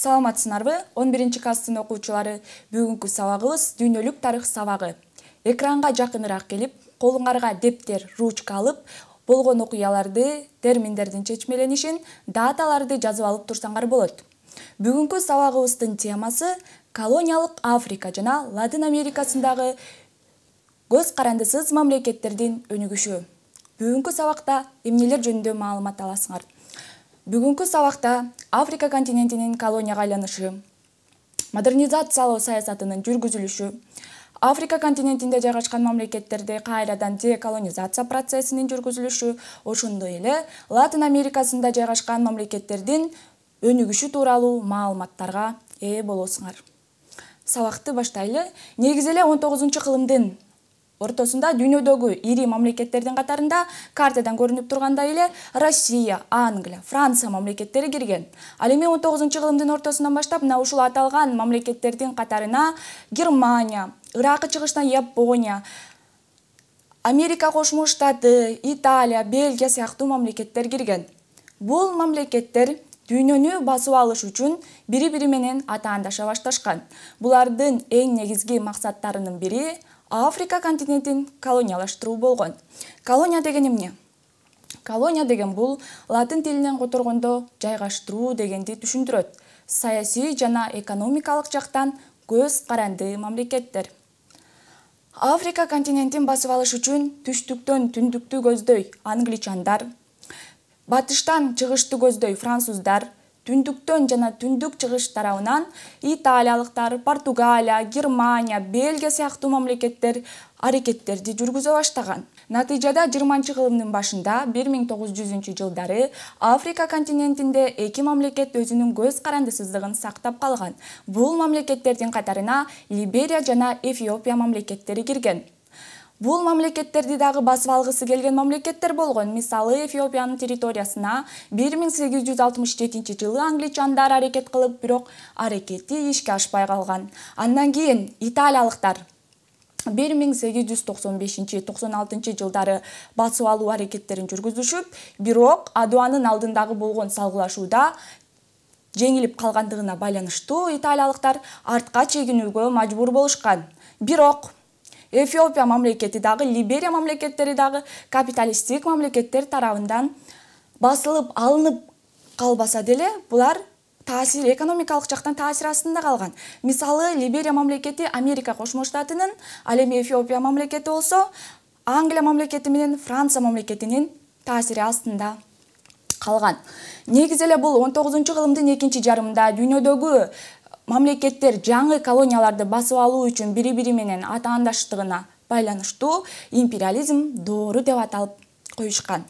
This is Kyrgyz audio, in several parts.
Саламатсыңарбы? 11-класстын окуучулары, бүгүнкү сабагыбыз дүйнөлүк тарых сабагы. Экранга жакыныраак келип, колуңарга дептер, ручка алып, болгон окуяларды, терминдердин чечмеленишин, даталарды жазып алып турсаңар болот. Бүгүнкү сабагыбыздын темасы колониялык Африка жана Латын Америкасындагы көз карандысыз мамлекеттердин өнүгүшү. Бүгүнкү сабакта эмнелер жөнүндө маалымат аласыңар. Бүгүнкү сабакта Африка континентинин колонияга айланышы, модернизациялоо саясатынын жүргүзүлүшү, Африка континентинде жайгашкан мамлекеттерде кайрадан деколонизация процессинин жүргүзүлүшү, ошондой эле Латын Америкасында жайгашкан мамлекеттердин өнүгүшү тууралуу маалыматтарга ээ болосуңар. Сабакты баштайлы. Негизи эле 19-кылымдын ортосунда дүйнөдөгү ири мамлекеттердин катарында картадан көрүнүп тургандай эле Россия, Англия, Франция мамлекеттери кирген. Ал эми 19-кылымдын ортосунан баштап мына ушул аталган мамлекеттердин катарына Германия, Иракы чыгышынан Япония, Америка Кошмо Штаты, Италия, Бельгия сыяктуу мамлекеттер кирген. Бул мамлекеттер дүйнөнү басып алыш үчүн бири-бири менен атаандаша башташкан. Булардын эң негизги максаттарынын бири Африка континентин колониялаштыруу болгон. Колония деген эмне? Колония деген бул латын тилинен которгондо жайгаштыруу дегенди түшүндүрөт. Саясий жана экономикалык жактан көз каранды мамлекеттер. Африка континентин басып алыш үчүн түштүктөн түндүктү көздөй англичандар, батыштан чыгышты көздөй француздар, түндүктөн жана түндүк чыгыш тарабынан италиялыктар, Португалия, Германия, Бельгия сыяктуу мамлекеттер аракеттерди жүргүзө баштаган. Натыйжада 20-кылымдын башында 1900-жылдары Африка континентинде эки мамлекет өзүнүн көз карандысыздыгын сактап калган. Бул мамлекеттердин катарына Либерия жана Эфиопия мамлекеттери кирген. Бул мамлекеттерди дагы басып алгысы келген мамлекеттер болгон. Мисалы, Эфиопиянын территориясына 1867-жылы англичандар аракет кылып, бирок аракети ишке ашпай калган. Андан кийин италиялыктар 1895-96 жылдары басып алуу аракеттерин жүргүзүшүп, бирок Адуанын алдындагы болгон салгылашууда жеңилип калгандыгына байланыштуу италиялыктар артка чегинүүгө мажбур болушкан. Бирок Эфиопия мамлекети дагы, Либерия мамлекеттери дагы капиталисттик мамлекеттер тарабынан басылып алынып калбаса деле, булар таасир, экономикалык жактан таасир астында калган. Мисалы, Либерия мамлекети Америка Кошмо Штатынын, ал эми Эфиопия мамлекети болсо Англия мамлекети менен Франция мамлекетинин таасири астында калган. Негизи эле бул 19-кылымдын экинчи жарымында дүйнөдөгү мамлекеттер жаңы колонияларды басып алуу үчүн бири-бири менен атаандаштыгына байланыштуу империализм доору деп аталып коюшкан.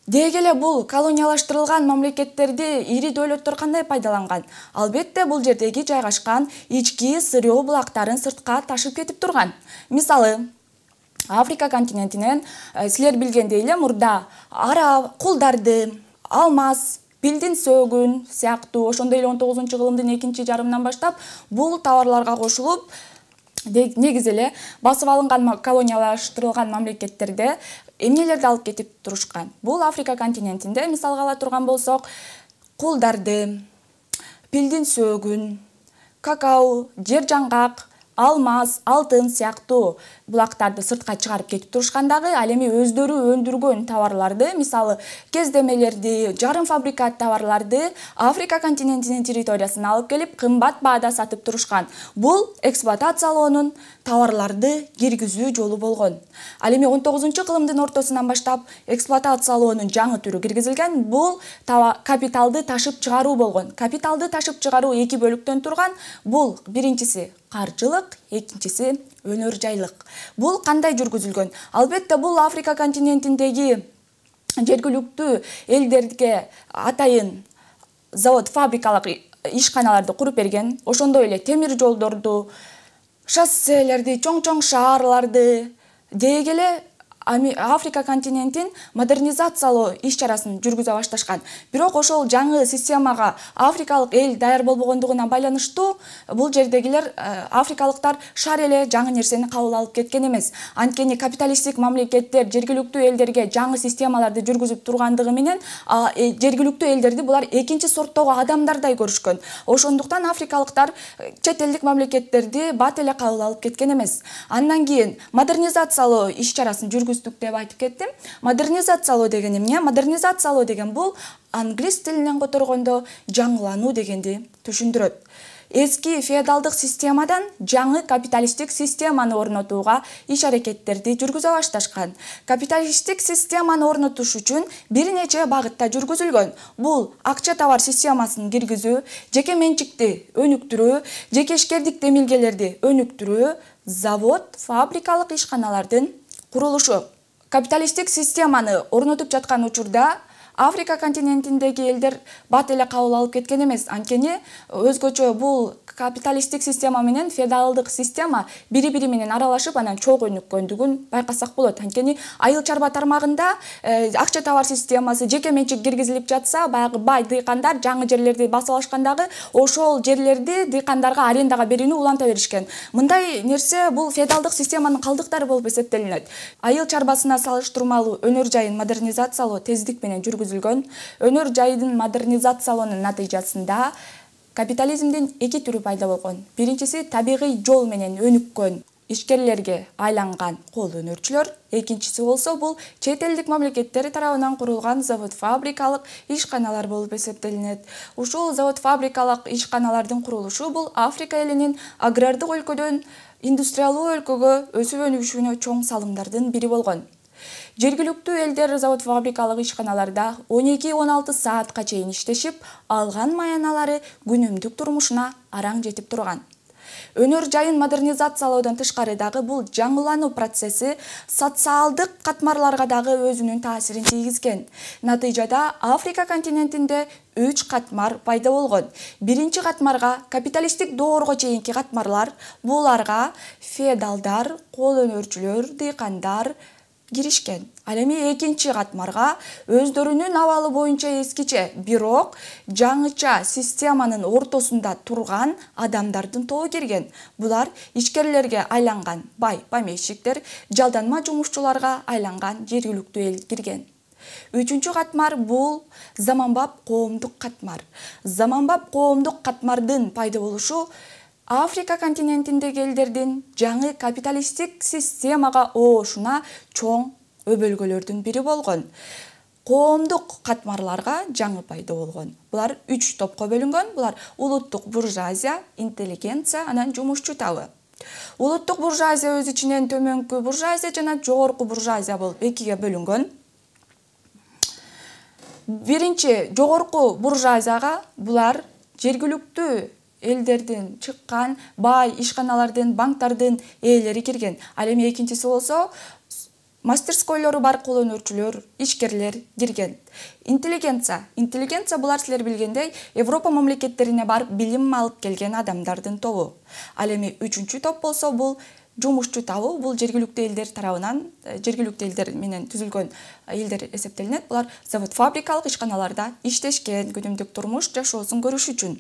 Деги эле бул колониялаштырылган мамлекеттерди ири дөөлөттөр кандай пайдаланган? Албетте, бул жердеги жайгашкан ички сырьё булактарын сыртка ташып кетип турган. Мисалы, Африка континентинен силер билгендей эле мурда араб, кулдарды, алмаз, билдин сөөгүн сыяктуу, ошондой эле 19-кылымдын экинчи жарымынан баштап бул товарларга кошулуп, негизи эле басып алынган колониялаштырылган мамлекеттерде эмнелерди алып кетип турушкан. Бул Африка континентинде мисалга ала турган болсок, кулдарды, пилдин сөөгүн, какао, жер жаңгак, алмаз, алтын сыяктуу булактарды сыртка чыгарып кетип турушкандагы, ал эми өздөрү өндүргөн товарларды, мисалы, кездемелерди, жарым фабрикат товарларды Африка континентинин территориясына алып келип, кымбат баада сатып турушкан. Бул эксплуатациялоонун, товарларды киргизүү жолу болгон. Ал эми 19-кылымдын ортосунан баштап эксплуатациялоонун жаңы түрү киргизилген. Бул капиталды ташып чыгаруу болгон. Капиталды ташып чыгаруу эки бөлүктөн турган. Бул биринчиси каржылык, экинчиси өнөр жайлык. Бул кандай жүргүзүлгөн? Албетте, бул Африка континентиндеги жергиликтүү элдерге атайын завод, фабрикалык ишканаларды куруп берген. Ошондой эле темир жолдорду, шосселерди, чоң-чоң шаарларды, деги эле Африка континентин модернизациялоо иш чарасын жүргүзө башташкан. Бирок ошол жаңы системага африкалык эл даяр болбогондугуна байланыштуу бул жердегилер африкалыктар шаар эле жаңы нерсени кабыл алып кеткен эмес. Анткени капиталисттик мамлекеттер жергиликтүү элдерге жаңы системаларды жүргүзүп тургандыгы менен жергиликтүү элдерди булар экинчи сорттогу адамдардай көрүшкөн. Ошондуктан африкалыктар чет элдик мамлекеттерди бат эле кабыл алып кеткен эмес. Андан кийин модернизациялоо иш чарасын жүргүздүк деп айтып кеттим. Модернизациялоо деген эмне? Модернизациялоо деген бул англис тилинен которгондо жаңылануу дегенди түшүндүрөт. Эски феодалдык системадан жаңы капиталисттик системаны орнотууга иш-аракеттерди жүргүзө башташкан. Капиталисттик системаны орнотуш үчүн бир нече багытта жүргүзүлгөн. Бул акча товар системасын киргизүү, жеке менчикти өнүктүрүү, жекешкердик демилгелерди өнүктүрүү, завод, фабрикалык ишканалардын курулушу. Капиталисттик системаны орнотуп жаткан учурда Африка континентиндеги элдер бат эле кабыл алып кеткен эмес. Анткени өзгөчө бул капиталисттик система менен феодалдык система бири-бири менен аралашып, анан чогуу өнүккөндүгүн байкасак болот. Анткени айыл чарба тармагында акча товар системасы жеке менчик киргизилип жатса, баягы бай дыйкандар жаңы жерлерди басып алышкандагы ошол жерлерди дыйкандарга арендага берүүнү уланта беришкен. Мындай нерсе бул феодалдык системанын калдыктары болуп эсептелинет. Айыл чарбасына салыштырмалуу өнөр жайын модернизациялоо тездик менен жүргүзүлгөн. Өнөр жайын модернизациялоонун натыйжасында капитализмдин эки түрү пайда болгон. Биринчиси табигый жол менен өнүккөн ишкерлерге айланган кол өнөрчүлөр. Экинчиси болсо бул чет элдик мамлекеттер тарабынан курулган завод-фабрикалык ишканалар болуп эсептелинет. Ушул завод-фабрикалык ишканалардын курулушу бул Африка элинин агрардык өлкөдөн индустриалдуу өлкөгө өсүп өнүгүшүнө чоң салымдардын бири болгон. Жергиликтүү элдер завод-фабрикалык ишканаларда 12-16 саатка чейин иштешип, алган маяналары күнүмдүк турмушуна араң жетип турган. Өнөр жайын модернизациялоодон тышкары дагы бул жаңылануу процесси социалдык катмарларга дагы өзүнүн таасирин тийгизген. Натыйжада Африка континентинде 3 катмар пайда болгон. Биринчи катмарга капиталисттик доорго чейинки катмарлар, буларга феодалдар, кол өнөрчүлөр, дыйкандар киришкен. Ал эми экинчи катмарга өздөрүнүн абалы боюнча эскиче, бирок жаңыча системанын ортосунда турган адамдардын тобу кирген. Булар ишкерлерге айланган бай помещиктер, жалданма жумушчуларга айланган жергиликтүү эл кирген. Үчүнчү катмар бул заманбап коомдук катмар. Заманбап коомдук катмардын пайда болушу Африка континентиндеги элдердин жаңы капиталисттик системага оошуна чоң өбөлгөлөрдүн бири болгон. Коомдук катмарларга жаңы пайда болгон. Булар 3 топко бөлүнгөн. Булар улуттук буржуазия, интеллигенция, анан жумушчу табы. Улуттук буржуазия өз ичинен төмөнкү буржуазия жана жогорку буржуазия болуп экиге бөлүнгөн. Биринчи жогорку буржуазияга булар жергиликтүү элдердин чыккан бай ишканалардын, банктардын ээлери кирген. Ал эми экинчиси болсо мастерскойлору бар кол өнөрчүлөр, ишкерлер кирген. Интеллигенция булар силер билгендей Европа мамлекеттерине барып билим алып келген адамдардын тобу. Ал эми үчүнчү топ болсо бул жумушчу табы, бул жергиликтүү элдер тарабынан, жергиликтүү элдер менен түзүлгөн элдер эсептелинет. Булар завод-фабрикалык ишканаларда иштешкен, күнүмдүк турмуш жашоосун көрүш үчүн.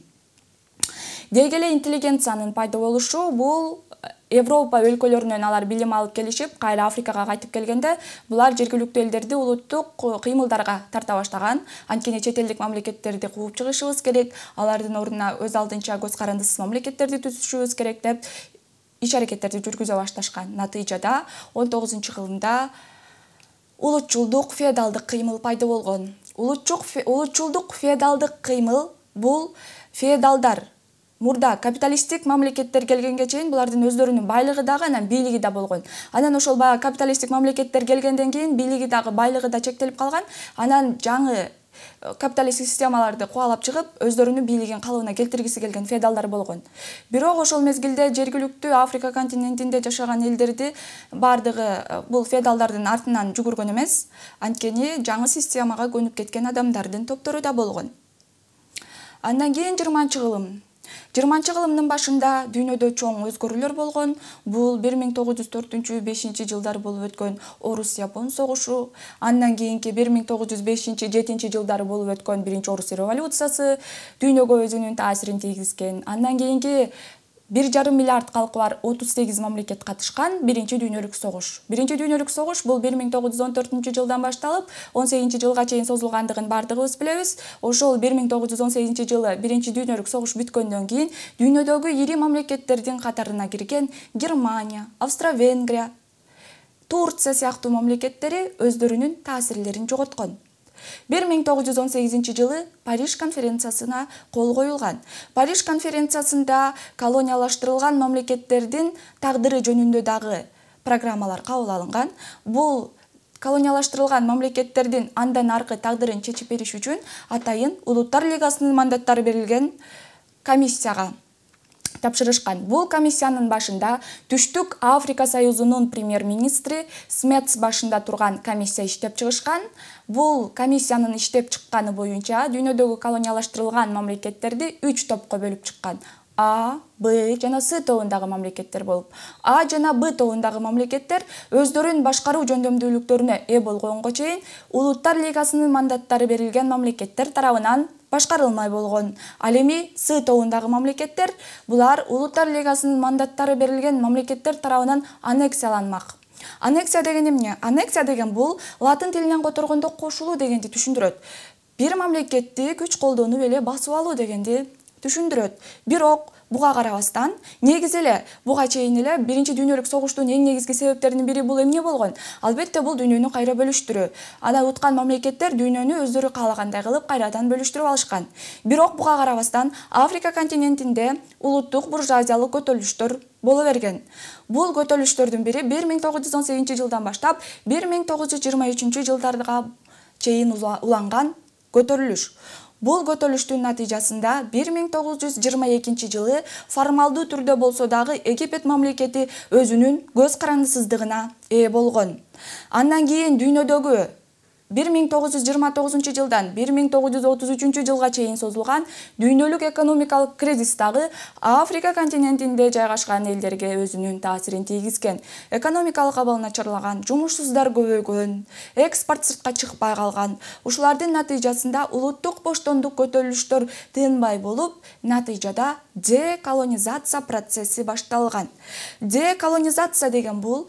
Деги эле интеллигенциянын пайда болушу бул Европа өлкөлөрүнөн алар билим алып келишип, кайра Африкага кайтып келгенде, булар жергиликтүү элдерди улуттук кыймылдарга тарта баштаган. Анткени чет элдик мамлекеттерди кууп чыгышыбыз керек, алардын ордуна өз алдынча көз карандысыз мамлекеттерди түзүшүбүз керек деп иш-аракеттерди жүргүзө башташкан. Натыйжада 19-кылымда улутчулдук феодалдык кыймыл пайда болгон. Улутчулдук феодалдык кыймыл бул феодалдар мурда капиталисттик мамлекеттер келгенге чейин булардын өздөрүнүн байлыгы дагы, анан бийлиги да болгон. Анан ошол баягы капиталисттик мамлекеттер келгенден кийин бийлиги дагы, байлыгы да чектелип калган. Анан жаңы капиталисттик системаларды кубалап чыгып, өздөрүнүн бийлигин калыбына келтиргиси келген феодалдар болгон. Бирок ошол мезгилде жергиликтүү Африка континентинде жашаган элдерди бардыгы бул феодалдардын артынан жүгүргөн эмес. Анткени жаңы системага көнүп кеткен адамдардын топтору да болгон. Андан кийин 20-кылым 20-кылымдын башында дүйнөдө чоң өзгөрүүлөр болгон. Бул 1904-5 жылдар болуп өткөн Орус-Япон согушу, андан кийинки 1905-7 жылдары болуп өткөн биринчи Орус революциясы дүйнөгө өзүнүн таасирин тийгизген. Андан кийинки 1,5 миллиард калкы бар 38 мамлекет катышкан биринчи дүйнөлүк согуш. Биринчи дүйнөлүк согуш бул 1914 жылдан башталып 18 жылга чейин созулгандыгын бардыгыбыз билебиз. Ошол 1918 жылы биринчи дүйнөлүк согуш бүткөндөн кийин дүйнөдөгү ири мамлекеттердин катарына кирген Германия, Австро-Венгрия, Турция сыяктуу мамлекеттери өздөрүнүн таасирлерин жоготкон. 1918 жылы Париж конференциясына кол коюлган. Париж конференциясында колониялаштырылган мамлекеттердин тагдыры жөнүндө дагы программалар кабыл алынган. Бул колониялаштырылган мамлекеттердин андан аркы тагдырын чечип бериш үчүн атайын Улуттар лигасынын мандаттары берилген комиссияга тапшырышкан. Бул комиссиянын башында Түштүк Африка Союзунун премьер-министри Смец башында турган комиссия иштеп чыгышкан. Бул комиссиянын иштеп чыкканы боюнча дүйнөдөгү колониялаштырылган мамлекеттерди 3 топко бөлүп чыккан. А, Б жана С тобундагы мамлекеттер болуп, А жана Б тобундагы мамлекеттер өздөрүнүн башкаруу жөндөмдүүлүктөрүнө ээ болгонго чейин Улуттар лигасынын мандаттары берилген мамлекеттер тарабынан башкарылмай болгон. Ал эми С тобундагы мамлекеттер булар Улуттар лигасынын мандаттары берилген мамлекеттер тарабынан аннексияланмак. Аннексия деген эмне? Аннексия деген бул латын тилинен которгондо кошулуу дегенди түшүндүрөт. Бир мамлекетти күч колдонуп эле басып алуу дегенди түшүндүрөт. Бирок буга карабастан, негизи эле буга чейин эле биринчи дүйнөлүк согуштун эң негизги себептеринин бири бул эмне болгон? Албетте бул дүйнөнү кайра бөлүштүрүү. Ана уткан мамлекеттер дүйнөнү өздөрү каалагандай кылып кайрадан бөлүштүрүп алышкан. Бирок буга карабастан Африка континентинде улуттук буржуазиялык көтөрүлүштөр боло берген. Бул көтөрүлүштөрдүн бири 1918 жылдан баштап 1923 жылдарга чейин уланган көтөрүлүш. Бул көтөрүлүштүн натыйжасында 1922 жылы формалдуу түрдө болсо дагы Египет мамлекети өзүнүн көз карандысыздыгына ээ болгон. Андан кийин дүйнөдөгү 1929 жылдан 1933 жылга чейин созулган дүйнөлүк экономикалык кризис дагы Африка континентинде жайгашкан элдерге өзүнүн таасирин тийгизген. Экономикалык абал начарлаган, жумушсуздар көбөйгөн, экспорт сыртка чыкпай калган. Ушулардын натыйжасында улуттук боштондук көтөрүлүштөр тынбай болуп, натыйжада деколонизация процесси башталган. Деколонизация деген бул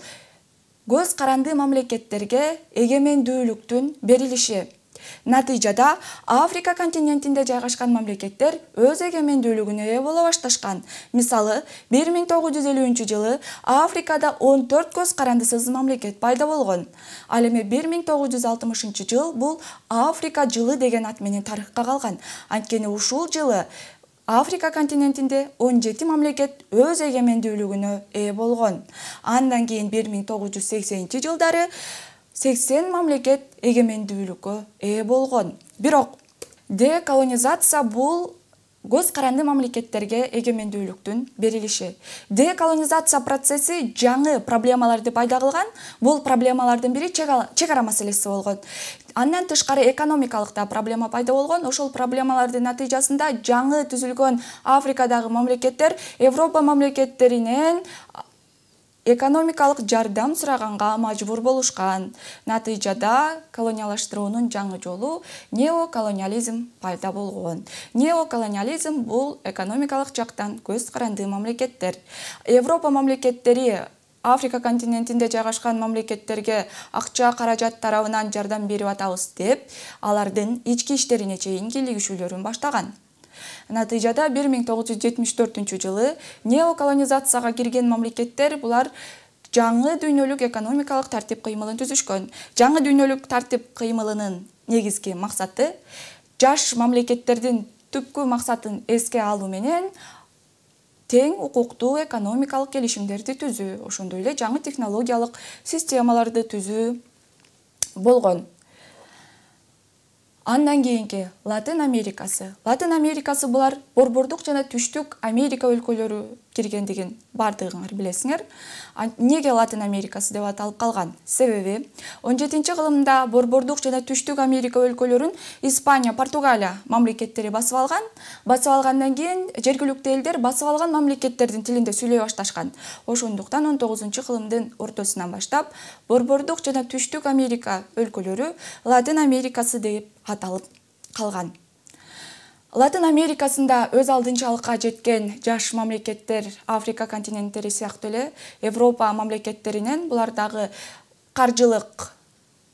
көз каранды мамлекеттерге эгемендүүлүктүн берилиши. Натыйжада Африка континентинде жайгашкан мамлекеттер өз эгемендүүлүгүнө ээ боло башташкан. Мисалы, 1950 жылы Африкада 14 көз карандысыз мамлекет пайда болгон. Ал эми 1960 жыл бул Африка жылы деген ат менен тарыхка калган. Анткени ушул жылы Африка континентинде 17 мамлекет өз эгемендүүлүгүнө ээ болгон. Андан кийин 1980 жылдары 80 мамлекет эгемендүүлүккө ээ болгон. Бирок деколонизация бул көз каранды мамлекеттерге эгемендүүлүктүн берилиши. Деколонизация процесси жаңы проблемаларды пайда кылган. Бул проблемалардын бири чек ара маселеси болгон. Андан тышкары экономикалык да проблема пайда болгон. Ошол проблемалардын натыйжасында жаңы түзүлгөн Африкадагы мамлекеттер Европа мамлекеттеринен экономикалык жардам сураганга мажбур болушкан. Натыйжада колониялаштыруунун жаңы жолу неоколониализм пайда болгон. Неоколониализм бул экономикалык жактан көз каранды мамлекеттер. Европа мамлекеттери Африка континентинде жайгашкан мамлекеттерге акча каражат тарабынан жардам берип атабыз деп, алардын ички иштерине чейин кийлигишүүлөрүн баштаган. Натыйжада 1974 жылы неоколонизацияга кирген мамлекеттер булар жаңы дүйнөлүк экономикалык тартип кыймылын түзүшкөн. Жаңы дүйнөлүк тартип кыймылынын негизги максаты жаш мамлекеттердин түпкү максатын эске алуу менен тең укуктуу экономикалык келишимдерди түзүү, ошондой эле жаңы технологиялык системаларды түзүү болгон. Андан кийинки Латын Америкасы. Латын Америкасы булар Борбордук жана Түштүк Америка өлкөлөрү киргендигин бардыгыңар билесиңер. Неге Латын Америкасы деп аталып калган? Себеби 17-кылымда Борбордук жана Түштүк Америка өлкөлөрүн Испания, Португалия мамлекеттери басып алган. Басып алгандан кийин жергиликтүү элдер басып алган мамлекеттердин тилинде сүйлөй башташкан. Ошондуктан 19-кылымдын ортосунан баштап Борбордук жана Түштүк Америка өлкөлөрү Латын Америкасы деп аталып калган. Латын Америкасында өз алдынчалыкка жеткен жаш мамлекеттер Африка континенттери сыяктуу эле Европа мамлекеттеринен булар дагы каржылык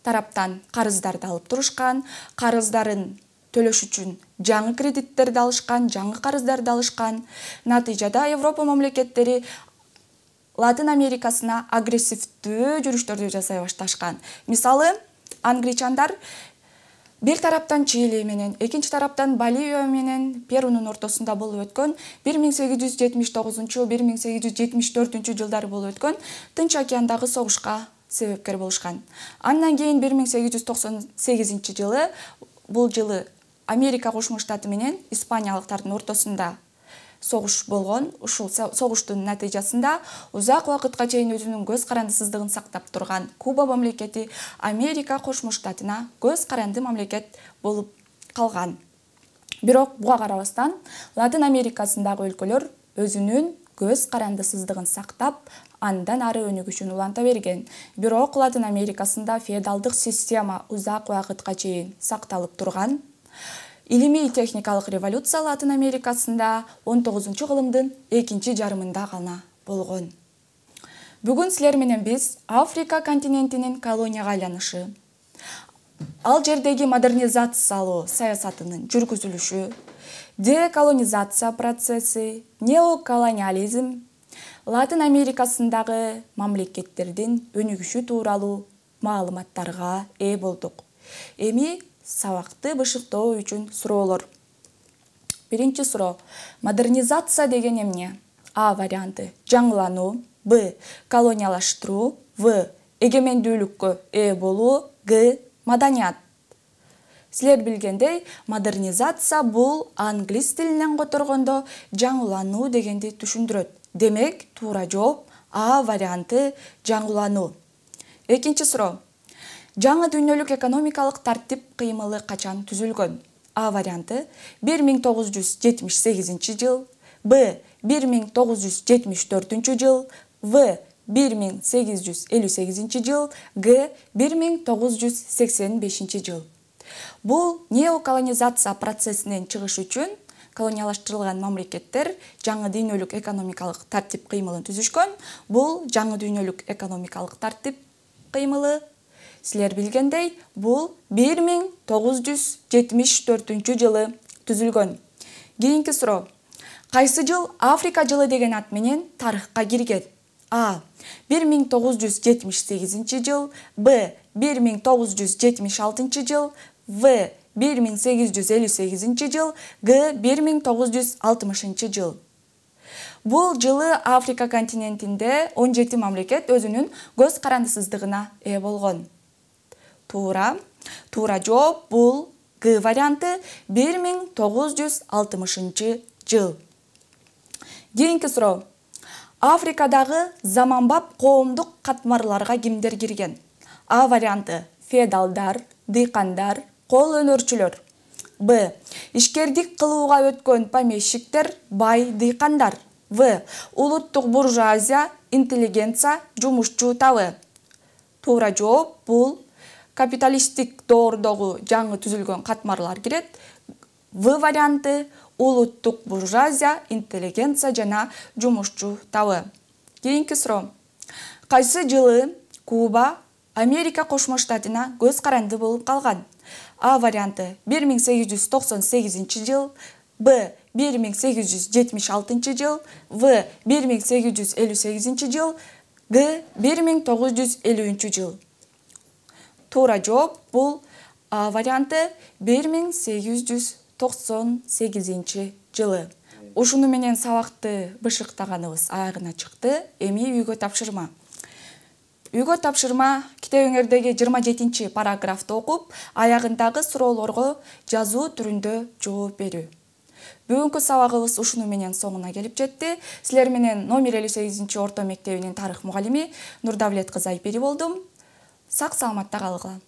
тараптан карыздарды алып турушкан, карыздарын төлөш үчүн жаңы кредиттерди алышкан, жаңы карыздарды алышкан. Натыйжада Европа мамлекеттери Латын Америкасына агрессивдүү жүрүштөрдү жасай башташкан. Мисалы, англичандар бир тараптан Чили менен, экинчи тараптан Боливия менен Перунун ортосунда болуп өткөн 1879-1874 жылдары болуп өткөн Тынч океандагы согушка себепкер болушкан. Андан кийин 1898 жылы бул жылы Америка Кошмо Штаты менен испаниялыктардын ортосунда согуш болгон. Ушул согуштун натыйжасында узак убакытка чейин өзүнүн көз карандысыздыгын сактап турган Куба мамлекети Америка Кошмо Штатына көз каранды мамлекет болуп калган. Бирок буга карабастан Латын Америкасындагы өлкөлөр өзүнүн көз карандысыздыгын сактап, андан ары өнүгүшүн уланта берген. Бирок Латын Америкасында феодалдык система узак убакытка чейин сакталып турган. Илимий техникалык революция Латын Америкасында 19-кылымдын экинчи жарымында гана болгон. Бүгүн силер менен биз Африка континентинин колонияга айланышы, ал жердеги модернизациялоо саясатынын жүргүзүлүшү, деколонизация процесси, неоколониализм, Латын Америкасындагы мамлекеттердин өнүгүшү тууралуу маалыматтарга ээ болдук. Эми сабакты бышыктоо үчүн суроолор. Биринчи суроо. Модернизация деген эмне? А варианты: жаңылануу, Б. колониялаштыруу, В. эгемендүүлүккө ээ болуу, Г. маданият. Силер билгендей, модернизация бул англис тилинен которгондо жаңылануу дегенди түшүндүрөт. Демек, туура жооп А варианты жаңылануу. Экинчи суроо. Жаңы дүйнөлүк экономикалык тартип кыймылы качан түзүлгөн? А варианты 1978 жыл, Б 1974 жыл, В 1858 жыл, Г 1985 жыл. Бул неоколонизация процессинен чыгыш үчүн колониялаштырылган мамлекеттер жаңы дүйнөлүк экономикалык тартип кыймылын түзүшкөн. Бул жаңы дүйнөлүк экономикалык тартип кыймылы, силер билгендей, бул 1974 жылы түзүлгөн. Кийинки суроо. Кайсы жыл Африка жылы деген ат менен тарыхка кирген? А 1978 жыл, Б 1976 жыл, В 1858 жыл, Г 1960 жыл. Бул жылы Африка континентинде 17 мамлекет өзүнүн көз карандысыздыгына ээ болгон. Туура жооп бул Г варианты 1960 жыл. Кийинки суроо. Африкадагы заманбап коомдук катмарларга кимдер кирген? А варианты феодалдар, дыйкандар, кол өнөрчүлөр. Б. Ишкердик кылууга өткөн помещиктер, бай дыйкандар. В. Улуттук буржуазия, интеллигенция, жумушчу табы. Туура жооп бул капиталисттик доордогу жаңы түзүлгөн катмарлар кирет. В варианты улуттук буржуазия, интеллигенция жана жумушчу табы. Кийинки суроо. Кайсы жылы Куба Америка Кошмо Штатына көз каранды болуп калган? А варианты 1898 жыл, Б 1876 жыл, В 1858 жыл, Г 1950 жыл. Туура жооп бул А варианты 1898 жылы. Ушуну менен сабакты бышыктаганыбыз аягына чыкты. Эми үйгө тапшырма. Үйгө тапшырма китебиңердеги 27 параграфты окуп, аягындагы суроолорго жазуу түрүндө жооп берүү. Бүгүнкү сабагыбыз ушуну менен соңуна келип жетти. Силер менен номер 58-орто мектебинин тарых мугалими Нурдавлет кызы Айпери болдум. Сак саламатта калгыла.